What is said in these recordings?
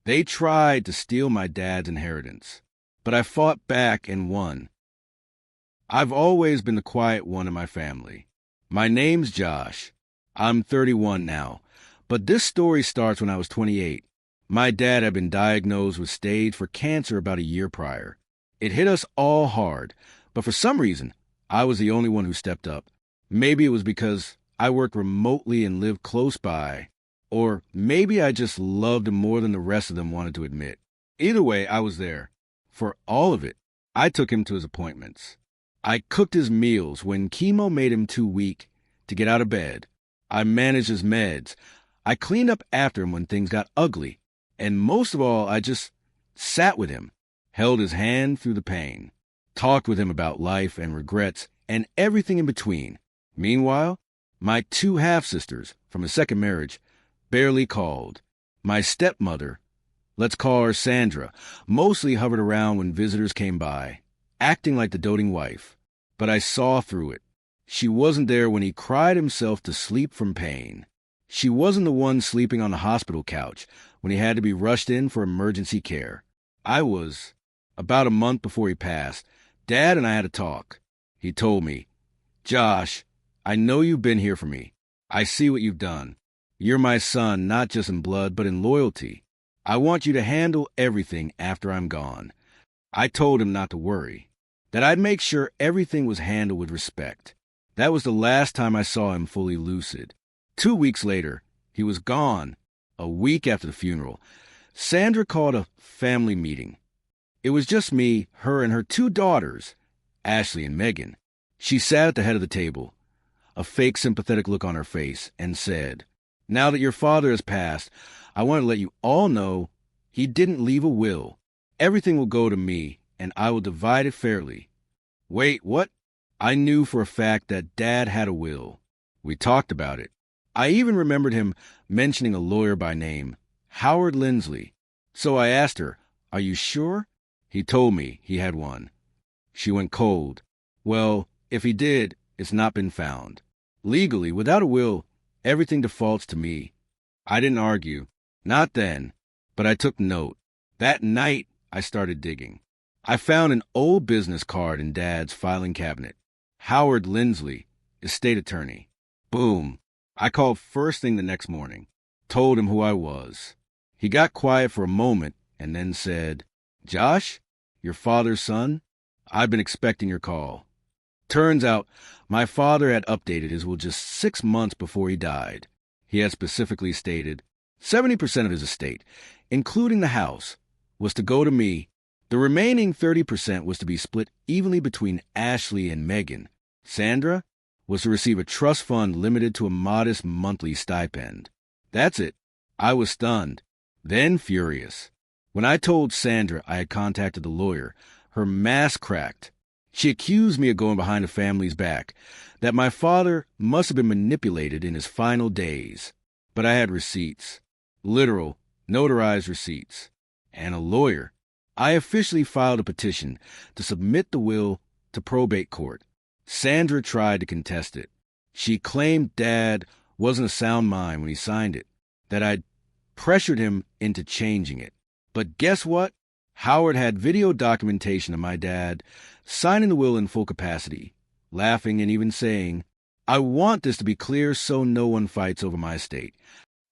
They tried to steal my dad's inheritance, but I fought back and won. I've always been the quiet one in my family. My name's Josh. I'm 31 now, but this story starts when I was 28. My dad had been diagnosed with stage 4 cancer about a year prior. It hit us all hard, but for some reason, I was the only one who stepped up. Maybe it was because I worked remotely and lived close by, or maybe I just loved him more than the rest of them wanted to admit. Either way, I was there. For all of it, I took him to his appointments. I cooked his meals when chemo made him too weak to get out of bed. I managed his meds. I cleaned up after him when things got ugly. And most of all, I just sat with him, held his hand through the pain, talked with him about life and regrets and everything in between. Meanwhile, my 2 half-sisters from a second marriage barely called. My stepmother, let's call her Sandra, mostly hovered around when visitors came by, acting like the doting wife. But I saw through it. She wasn't there when he cried himself to sleep from pain. She wasn't the one sleeping on the hospital couch when he had to be rushed in for emergency care. I was. About a month before he passed, Dad and I had a talk. He told me, "Josh, I know you've been here for me. I see what you've done. You're my son, not just in blood, but in loyalty. I want you to handle everything after I'm gone." I told him not to worry, that I'd make sure everything was handled with respect. That was the last time I saw him fully lucid. 2 weeks later, he was gone. A week after the funeral, Sandra called a family meeting. It was just me, her, and her 2 daughters, Ashley and Megan. She sat at the head of the table, a fake sympathetic look on her face, and said, "Now that your father has passed, I want to let you all know he didn't leave a will. Everything will go to me, and I will divide it fairly." Wait, what? I knew for a fact that Dad had a will. We talked about it. I even remembered him mentioning a lawyer by name, Howard Lindsley. So I asked her, "Are you sure?" He told me he had one. She went cold. Well, if he did, it's not been found. Legally, without a will, everything defaults to me. I didn't argue. Not then. But I took note. That night, I started digging. I found an old business card in Dad's filing cabinet. Howard Lindsley, estate attorney. Boom. I called first thing the next morning. Told him who I was. He got quiet for a moment and then said, "Josh, your father's son? I've been expecting your call." Turns out, my father had updated his will just 6 months before he died. He had specifically stated 70% of his estate, including the house, was to go to me. The remaining 30% was to be split evenly between Ashley and Megan. Sandra was to receive a trust fund limited to a modest monthly stipend. That's it. I was stunned, then furious. When I told Sandra I had contacted the lawyer, her mask cracked. She accused me of going behind the family's back, that my father must have been manipulated in his final days. But I had receipts, literal, notarized receipts, and a lawyer. I officially filed a petition to submit the will to probate court. Sandra tried to contest it. She claimed Dad wasn't a sound mind when he signed it, that I'd pressured him into changing it. But guess what? Howard had video documentation of my dad signing the will in full capacity, laughing and even saying, "I want this to be clear so no one fights over my estate."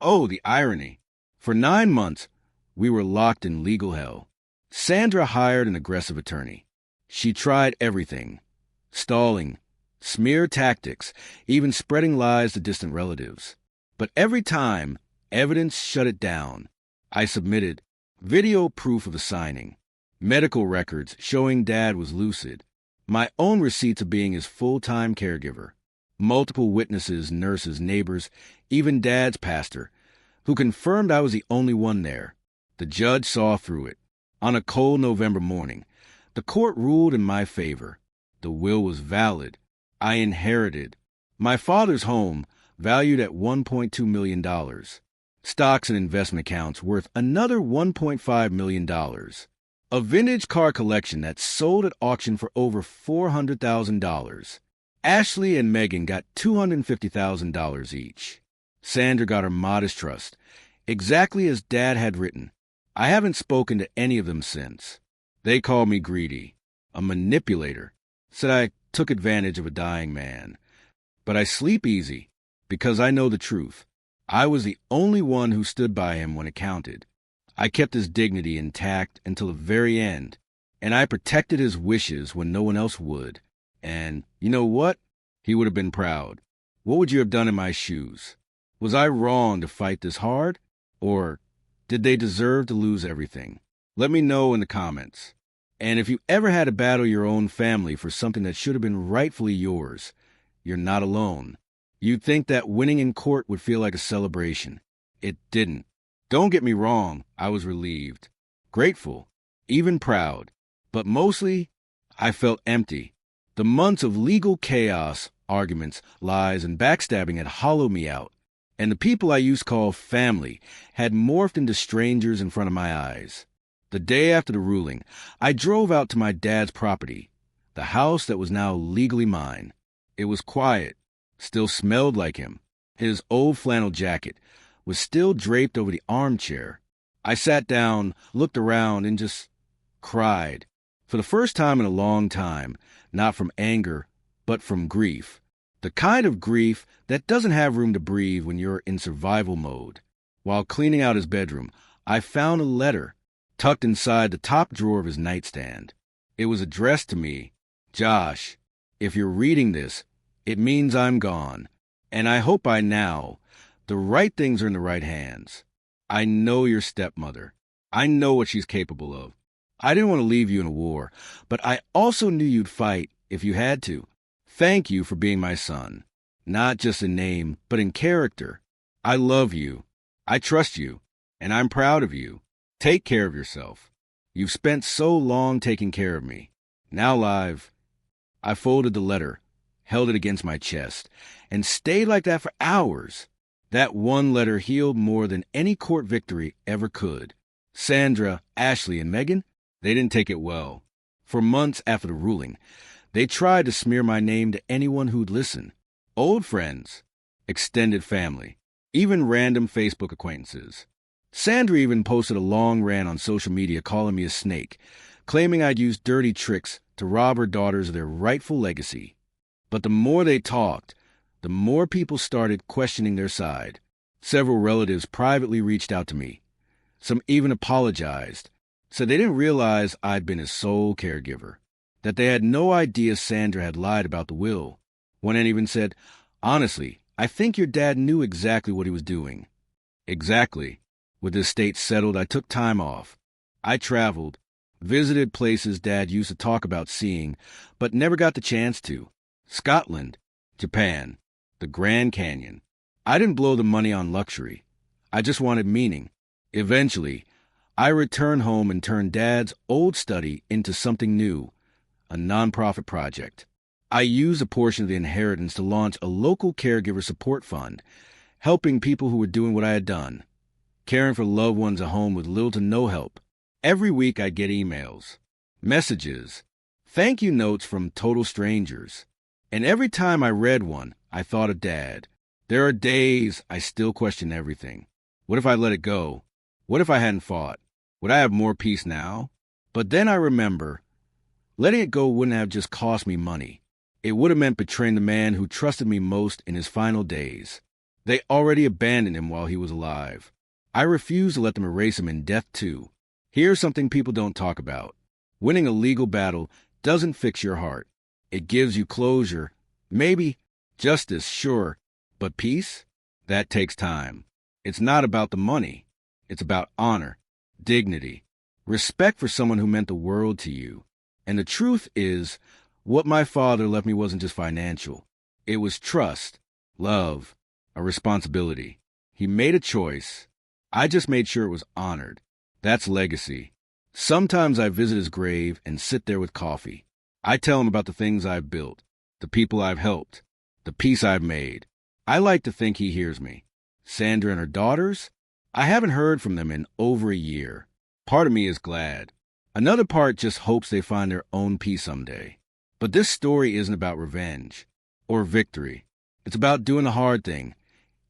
Oh, the irony. For 9 months, we were locked in legal hell. Sandra hired an aggressive attorney. She tried everything. Stalling, smear tactics, even spreading lies to distant relatives. But every time, evidence shut it down. I submitted video proof of the signing, medical records showing Dad was lucid, my own receipts of being his full-time caregiver, multiple witnesses, nurses, neighbors, even Dad's pastor, who confirmed I was the only one there. The judge saw through it. On a cold November morning, the court ruled in my favor. The will was valid. I inherited my father's home, valued at $1.2 million. Stocks and investment accounts worth another $1.5 million. A vintage car collection that sold at auction for over $400,000. Ashley and Megan got $250,000 each. Sandra got her modest trust, exactly as Dad had written. I haven't spoken to any of them since. They called me greedy, a manipulator, said I took advantage of a dying man. But I sleep easy, because I know the truth. I was the only one who stood by him when it counted. I kept his dignity intact until the very end, and I protected his wishes when no one else would. And you know what? He would have been proud. What would you have done in my shoes? Was I wrong to fight this hard? Or did they deserve to lose everything? Let me know in the comments. And if you ever had to battle your own family for something that should have been rightfully yours, you're not alone. You'd think that winning in court would feel like a celebration. It didn't. Don't get me wrong, I was relieved, grateful, even proud. But mostly, I felt empty. The months of legal chaos, arguments, lies, and backstabbing had hollowed me out. And the people I used to call family had morphed into strangers in front of my eyes. The day after the ruling, I drove out to my dad's property, the house that was now legally mine. It was quiet, still smelled like him. His old flannel jacket was still draped over the armchair. I sat down, looked around, and just cried. For the first time in a long time, not from anger, but from grief. The kind of grief that doesn't have room to breathe when you're in survival mode. While cleaning out his bedroom, I found a letter tucked inside the top drawer of his nightstand. It was addressed to me. Josh, if you're reading this, it means I'm gone. And I hope by now, the right things are in the right hands. I know your stepmother. I know what she's capable of. I didn't want to leave you in a war, but I also knew you'd fight if you had to. Thank you for being my son. Not just in name, but in character. I love you. I trust you. And I'm proud of you. Take care of yourself. You've spent so long taking care of me. Now, Live. I folded the letter, held it against my chest, and stayed like that for hours. That one letter healed more than any court victory ever could. Sandra, Ashley, and Megan, they didn't take it well. For months after the ruling, they tried to smear my name to anyone who'd listen. Old friends, extended family, even random Facebook acquaintances. Sandra even posted a long rant on social media calling me a snake, claiming I'd used dirty tricks to rob her daughters of their rightful legacy. But the more they talked, the more people started questioning their side. Several relatives privately reached out to me. Some even apologized, said they didn't realize I'd been his sole caregiver, that they had no idea Sandra had lied about the will. One even said, honestly, I think your dad knew exactly what he was doing. Exactly. With his estate settled, I took time off. I traveled, visited places Dad used to talk about seeing, but never got the chance to. Scotland, Japan, the Grand Canyon. I didn't blow the money on luxury. I just wanted meaning. Eventually, I returned home and turned Dad's old study into something new, a nonprofit project. I used a portion of the inheritance to launch a local caregiver support fund, helping people who were doing what I had done, caring for loved ones at home with little to no help. Every week I'd get emails, messages, thank you notes from total strangers. And every time I read one, I thought of Dad. There are days I still question everything. What if I let it go? What if I hadn't fought? Would I have more peace now? But then I remember, letting it go wouldn't have just cost me money. It would have meant betraying the man who trusted me most in his final days. They already abandoned him while he was alive. I refuse to let them erase him in death, too. Here's something people don't talk about. Winning a legal battle doesn't fix your heart. It gives you closure. Maybe justice, sure. But peace? That takes time. It's not about the money. It's about honor, dignity, respect for someone who meant the world to you. And the truth is, what my father left me wasn't just financial. It was trust, love, a responsibility. He made a choice. I just made sure it was honored. That's legacy. Sometimes I visit his grave and sit there with coffee. I tell him about the things I've built, the people I've helped, the peace I've made. I like to think he hears me. Sandra and her daughters? I haven't heard from them in over a year. Part of me is glad. Another part just hopes they find their own peace someday. But this story isn't about revenge or victory. It's about doing the hard thing,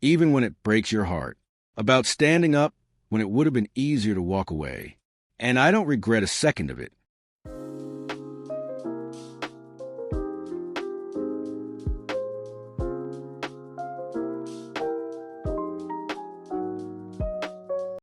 even when it breaks your heart. About standing up when it would have been easier to walk away. And I don't regret a second of it.